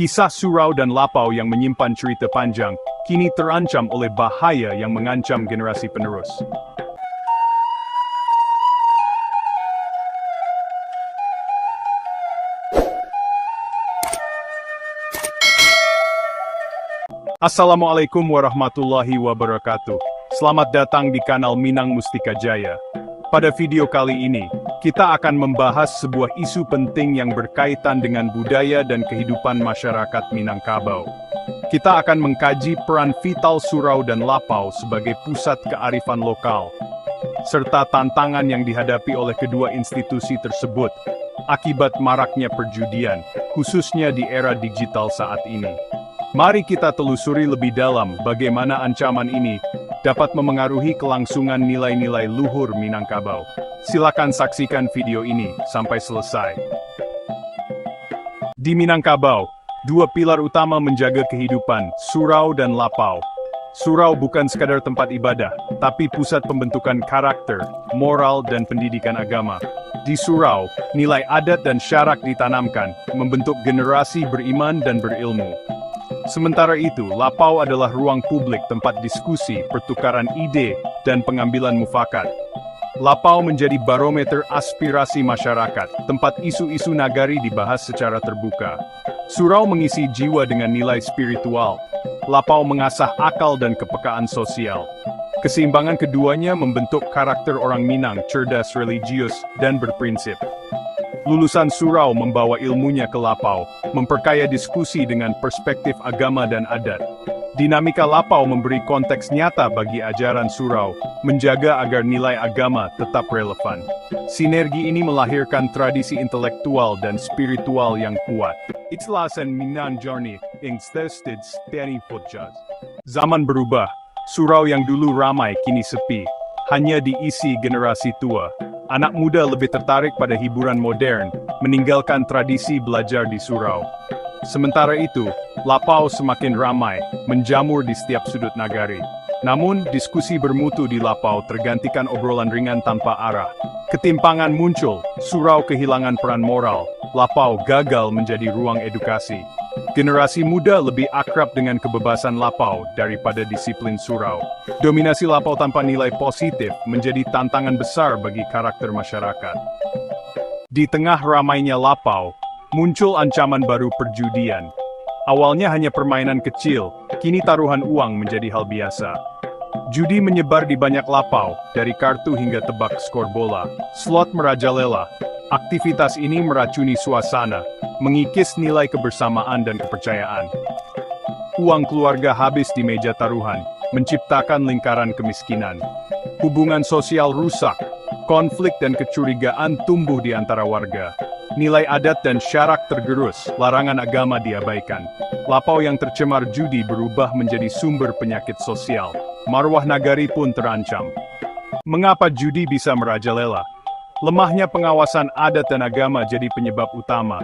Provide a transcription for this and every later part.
Kisah surau dan lapau yang menyimpan cerita panjang, kini terancam oleh bahaya yang mengancam generasi penerus. Assalamualaikum warahmatullahi wabarakatuh. Selamat datang di kanal Minang Mustika Jaya. Pada video kali ini, kita akan membahas sebuah isu penting yang berkaitan dengan budaya dan kehidupan masyarakat Minangkabau. Kita akan mengkaji peran vital surau dan lapau sebagai pusat kearifan lokal, serta tantangan yang dihadapi oleh kedua institusi tersebut akibat maraknya perjudian, khususnya di era digital saat ini. Mari kita telusuri lebih dalam bagaimana ancaman ini dapat memengaruhi kelangsungan nilai-nilai luhur Minangkabau. Silakan saksikan video ini sampai selesai. Di Minangkabau, dua pilar utama menjaga kehidupan, surau dan lapau. Surau bukan sekadar tempat ibadah, tapi pusat pembentukan karakter, moral dan pendidikan agama. Di surau, nilai adat dan syarak ditanamkan, membentuk generasi beriman dan berilmu. Sementara itu, lapau adalah ruang publik tempat diskusi, pertukaran ide, dan pengambilan mufakat. Lapau menjadi barometer aspirasi masyarakat, tempat isu-isu nagari dibahas secara terbuka. Surau mengisi jiwa dengan nilai spiritual. Lapau mengasah akal dan kepekaan sosial. Keseimbangan keduanya membentuk karakter orang Minang cerdas, religius, dan berprinsip. Lulusan surau membawa ilmunya ke lapau, memperkaya diskusi dengan perspektif agama dan adat. Dinamika lapau memberi konteks nyata bagi ajaran surau, menjaga agar nilai agama tetap relevan. Sinergi ini melahirkan tradisi intelektual dan spiritual yang kuat. Itlasan Minang Journey, Ingstestids, Tani Futjas. Zaman berubah, surau yang dulu ramai kini sepi, hanya diisi generasi tua. Anak muda lebih tertarik pada hiburan modern, meninggalkan tradisi belajar di surau. Sementara itu, lapau semakin ramai, menjamur di setiap sudut nagari. Namun, diskusi bermutu di lapau tergantikan obrolan ringan tanpa arah. Ketimpangan muncul, surau kehilangan peran moral, lapau gagal menjadi ruang edukasi. Generasi muda lebih akrab dengan kebebasan lapau daripada disiplin surau. Dominasi lapau tanpa nilai positif menjadi tantangan besar bagi karakter masyarakat. Di tengah ramainya lapau, muncul ancaman baru perjudian. Awalnya hanya permainan kecil, kini taruhan uang menjadi hal biasa. Judi menyebar di banyak lapau, dari kartu hingga tebak skor bola. Slot merajalela. Aktivitas ini meracuni suasana, mengikis nilai kebersamaan dan kepercayaan. Uang keluarga habis di meja taruhan, menciptakan lingkaran kemiskinan. Hubungan sosial rusak, konflik dan kecurigaan tumbuh di antara warga. Nilai adat dan syarak tergerus, larangan agama diabaikan. Lapau yang tercemar judi berubah menjadi sumber penyakit sosial. Marwah nagari pun terancam. Mengapa judi bisa merajalela? Lemahnya pengawasan adat dan agama jadi penyebab utama.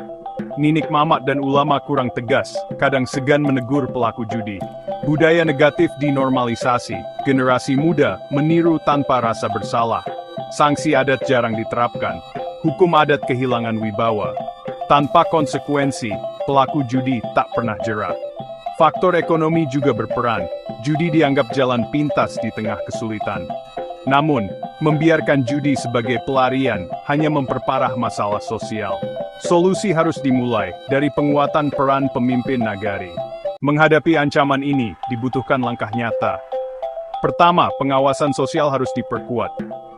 Ninik mamak dan ulama kurang tegas, kadang segan menegur pelaku judi. Budaya negatif dinormalisasi, generasi muda meniru tanpa rasa bersalah. Sanksi adat jarang diterapkan, hukum adat kehilangan wibawa. Tanpa konsekuensi, pelaku judi tak pernah jerat. Faktor ekonomi juga berperan, judi dianggap jalan pintas di tengah kesulitan. Namun, membiarkan judi sebagai pelarian hanya memperparah masalah sosial. Solusi harus dimulai dari penguatan peran pemimpin nagari. Menghadapi ancaman ini, dibutuhkan langkah nyata. Pertama, pengawasan sosial harus diperkuat.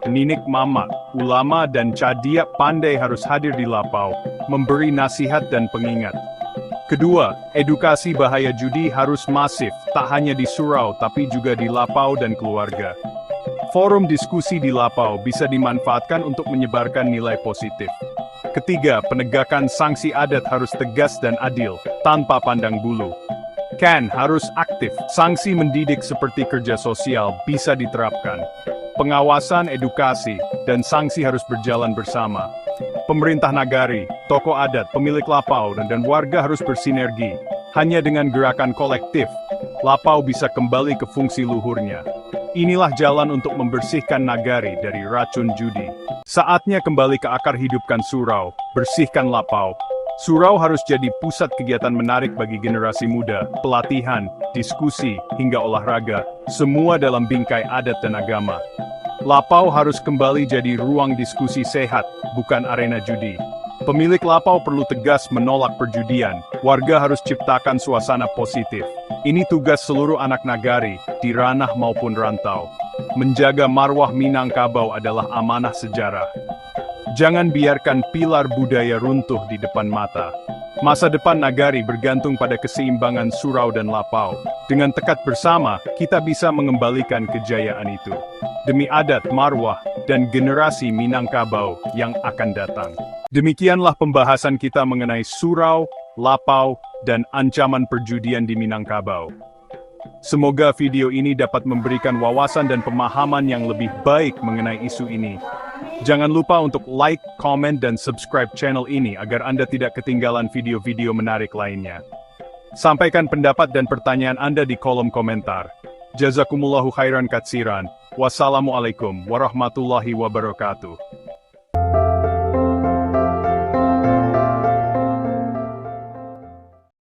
Ninik mamak, ulama dan cadia pandai harus hadir di lapau, memberi nasihat dan pengingat. Kedua, edukasi bahaya judi harus masif, tak hanya di surau tapi juga di lapau dan keluarga. Forum diskusi di lapau bisa dimanfaatkan untuk menyebarkan nilai positif. Ketiga, penegakan sanksi adat harus tegas dan adil, tanpa pandang bulu. Harus aktif, sanksi mendidik seperti kerja sosial bisa diterapkan. Pengawasan, edukasi, dan sanksi harus berjalan bersama. Pemerintah nagari, tokoh adat, pemilik lapau, dan warga harus bersinergi. Hanya dengan gerakan kolektif, lapau bisa kembali ke fungsi luhurnya. Inilah jalan untuk membersihkan nagari dari racun judi. Saatnya kembali ke akar, hidupkan surau, bersihkan lapau. Surau harus jadi pusat kegiatan menarik bagi generasi muda, pelatihan, diskusi, hingga olahraga, semua dalam bingkai adat dan agama. Lapau harus kembali jadi ruang diskusi sehat, bukan arena judi. Pemilik lapau perlu tegas menolak perjudian, warga harus ciptakan suasana positif. Ini tugas seluruh anak nagari, di ranah maupun rantau. Menjaga marwah Minangkabau adalah amanah sejarah. Jangan biarkan pilar budaya runtuh di depan mata. Masa depan nagari bergantung pada keseimbangan surau dan lapau. Dengan tekad bersama, kita bisa mengembalikan kejayaan itu. Demi adat, marwah, dan generasi Minangkabau yang akan datang. Demikianlah pembahasan kita mengenai surau, lapau, dan ancaman perjudian di Minangkabau. Semoga video ini dapat memberikan wawasan dan pemahaman yang lebih baik mengenai isu ini. Jangan lupa untuk like, komen, dan subscribe channel ini agar Anda tidak ketinggalan video-video menarik lainnya. Sampaikan pendapat dan pertanyaan Anda di kolom komentar. Jazakumullahu khairan katsiran. Wassalamualaikum warahmatullahi wabarakatuh.